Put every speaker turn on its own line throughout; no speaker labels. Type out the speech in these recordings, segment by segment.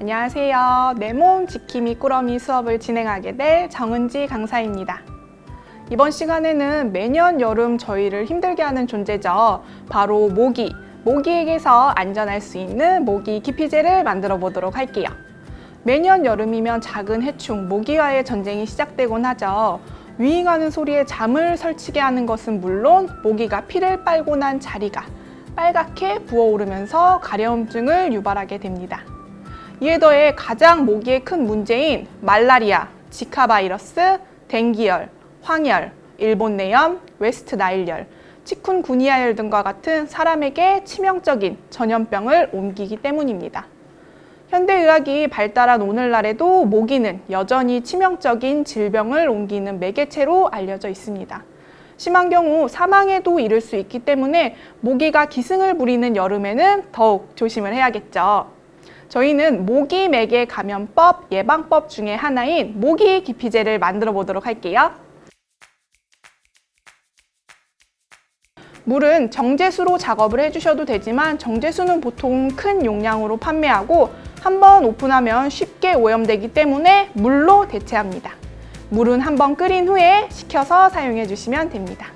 안녕하세요. 내 몸 지킴이 꾸러미 수업을 진행하게 될 정은지 강사입니다. 이번 시간에는 매년 여름 저희를 힘들게 하는 존재죠. 바로 모기. 모기에게서 안전할 수 있는 모기 기피제를 만들어 보도록 할게요. 매년 여름이면 작은 해충, 모기와의 전쟁이 시작되곤 하죠. 윙하는 소리에 잠을 설치게 하는 것은 물론 모기가 피를 빨고 난 자리가 빨갛게 부어오르면서 가려움증을 유발하게 됩니다. 이에 더해 가장 모기에 큰 문제인 말라리아, 지카 바이러스, 댕기열, 황열, 일본 내염, 웨스트 나일열, 치쿤구니아열 등과 같은 사람에게 치명적인 전염병을 옮기기 때문입니다. 현대의학이 발달한 오늘날에도 모기는 여전히 치명적인 질병을 옮기는 매개체로 알려져 있습니다. 심한 경우 사망에도 이를 수 있기 때문에 모기가 기승을 부리는 여름에는 더욱 조심을 해야겠죠. 저희는 모기 매개 감염법 예방법 중에 하나인 모기 기피제를 만들어 보도록 할게요. 물은 정제수로 작업을 해주셔도 되지만 정제수는 보통 큰 용량으로 판매하고 한번 오픈하면 쉽게 오염되기 때문에 물로 대체합니다. 물은 한번 끓인 후에 식혀서 사용해 주시면 됩니다.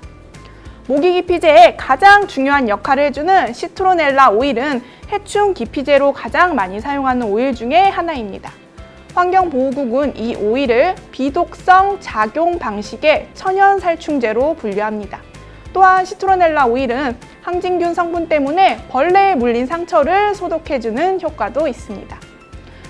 모기 기피제에 가장 중요한 역할을 해주는 시트로넬라 오일은 해충 기피제로 가장 많이 사용하는 오일 중에 하나입니다. 환경보호국은 이 오일을 비독성 작용 방식의 천연 살충제로 분류합니다. 또한 시트로넬라 오일은 항진균 성분 때문에 벌레에 물린 상처를 소독해주는 효과도 있습니다.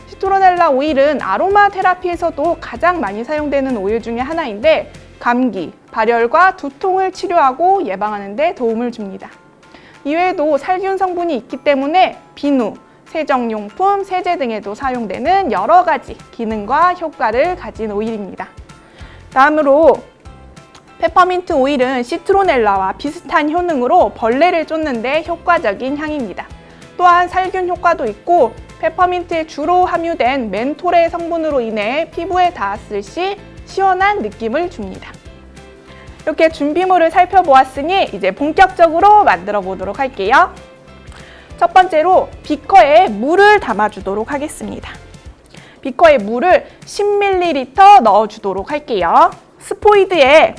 시트로넬라 오일은 아로마 테라피에서도 가장 많이 사용되는 오일 중에 하나인데 감기, 발열과 두통을 치료하고 예방하는 데 도움을 줍니다. 이외에도 살균 성분이 있기 때문에 비누, 세정용품, 세제 등에도 사용되는 여러 가지 기능과 효과를 가진 오일입니다. 다음으로 페퍼민트 오일은 시트로넬라와 비슷한 효능으로 벌레를 쫓는 데 효과적인 향입니다. 또한 살균 효과도 있고 페퍼민트에 주로 함유된 멘톨의 성분으로 인해 피부에 닿았을 시 시원한 느낌을 줍니다. 이렇게 준비물을 살펴보았으니 이제 본격적으로 만들어 보도록 할게요. 첫 번째로 비커에 물을 담아주도록 하겠습니다. 비커에 물을 10ml 넣어주도록 할게요. 스포이드에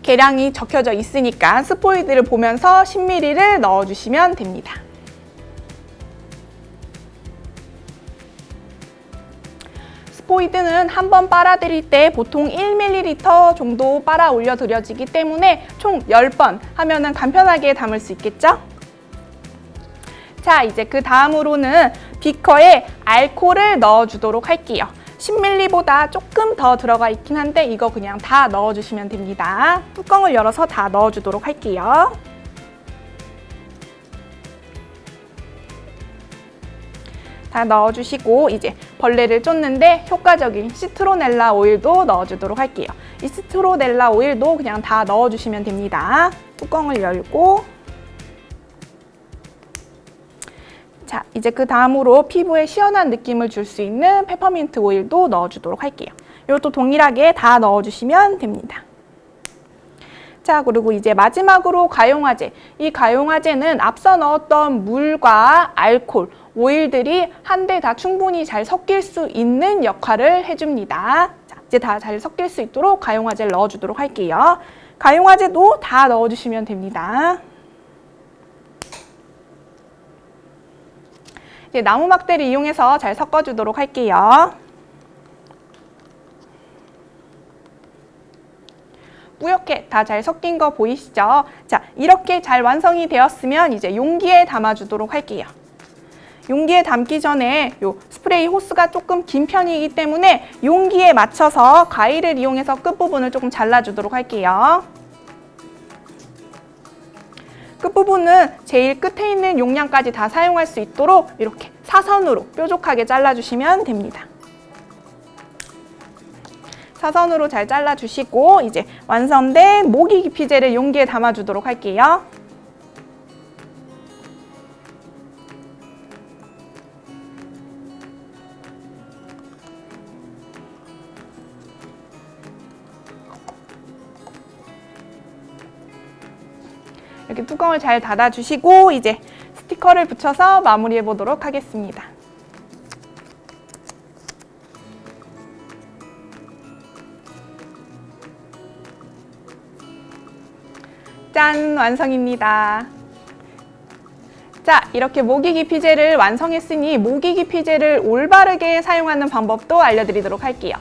계량이 적혀져 있으니까 스포이드를 보면서 10ml를 넣어주시면 됩니다. 스포이드는 한번 빨아들일 때 보통 1ml 정도 빨아 올려 드려지기 때문에 총 10번 하면은 간편하게 담을 수 있겠죠? 자, 이제 그 다음으로는 비커에 알코올을 넣어주도록 할게요. 10ml보다 조금 더 들어가 있긴 한데 이거 그냥 다 넣어주시면 됩니다. 뚜껑을 열어서 다 넣어주도록 할게요. 다 넣어주시고 이제 벌레를 쫓는데 효과적인 시트로넬라 오일도 넣어주도록 할게요. 이 시트로넬라 오일도 그냥 다 넣어주시면 됩니다. 뚜껑을 열고 자, 이제 그 다음으로 피부에 시원한 느낌을 줄 수 있는 페퍼민트 오일도 넣어주도록 할게요. 이것도 동일하게 다 넣어주시면 됩니다. 자, 그리고 이제 마지막으로 가용화제. 이 가용화제는 앞서 넣었던 물과 알코올, 오일들이 한데 다 충분히 잘 섞일 수 있는 역할을 해줍니다. 자, 이제 다 잘 섞일 수 있도록 가용화제를 넣어주도록 할게요. 가용화제도 다 넣어주시면 됩니다. 이제 나무 막대를 이용해서 잘 섞어주도록 할게요. 뿌옇게 다 잘 섞인 거 보이시죠? 자, 이렇게 잘 완성이 되었으면 이제 용기에 담아주도록 할게요. 용기에 담기 전에 요 스프레이 호스가 조금 긴 편이기 때문에 용기에 맞춰서 가위를 이용해서 끝부분을 조금 잘라주도록 할게요. 끝부분은 제일 끝에 있는 용량까지 다 사용할 수 있도록 이렇게 사선으로 뾰족하게 잘라주시면 됩니다. 사선으로 잘 잘라주시고 이제 완성된 모기 기피제를 용기에 담아주도록 할게요. 이렇게 뚜껑을 잘 닫아주시고 이제 스티커를 붙여서 마무리해 보도록 하겠습니다. 짠! 완성입니다. 자, 이렇게 모기기피제를 완성했으니 모기기피제를 올바르게 사용하는 방법도 알려드리도록 할게요.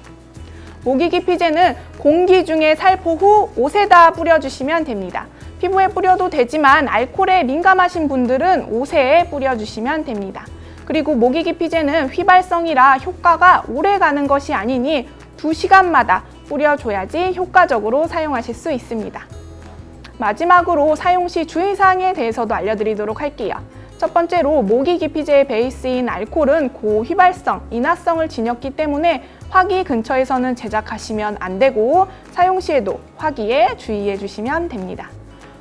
모기기피제는 공기 중에 살포 후 옷에다 뿌려주시면 됩니다. 피부에 뿌려도 되지만 알코올에 민감하신 분들은 옷에 뿌려주시면 됩니다. 그리고 모기기피제는 휘발성이라 효과가 오래 가는 것이 아니니 2시간마다 뿌려줘야지 효과적으로 사용하실 수 있습니다. 마지막으로 사용 시 주의사항에 대해서도 알려드리도록 할게요. 첫 번째로 모기기피제의 베이스인 알코올은 고휘발성, 인화성을 지녔기 때문에 화기 근처에서는 제작하시면 안 되고 사용 시에도 화기에 주의해 주시면 됩니다.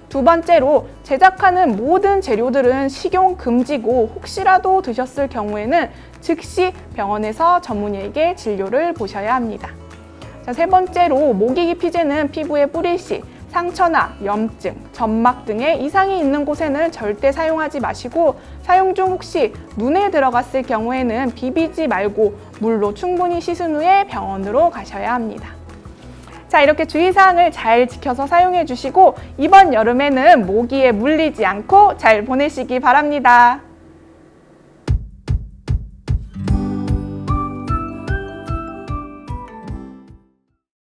두 번째로 제작하는 모든 재료들은 식용 금지고 혹시라도 드셨을 경우에는 즉시 병원에서 전문의에게 진료를 보셔야 합니다. 자, 세 번째로 모기기피제는 피부에 뿌릴 시 상처나 염증, 점막 등의 이상이 있는 곳에는 절대 사용하지 마시고 사용 중 혹시 눈에 들어갔을 경우에는 비비지 말고 물로 충분히 씻은 후에 병원으로 가셔야 합니다. 자, 이렇게 주의사항을 잘 지켜서 사용해 주시고 이번 여름에는 모기에 물리지 않고 잘 보내시기 바랍니다.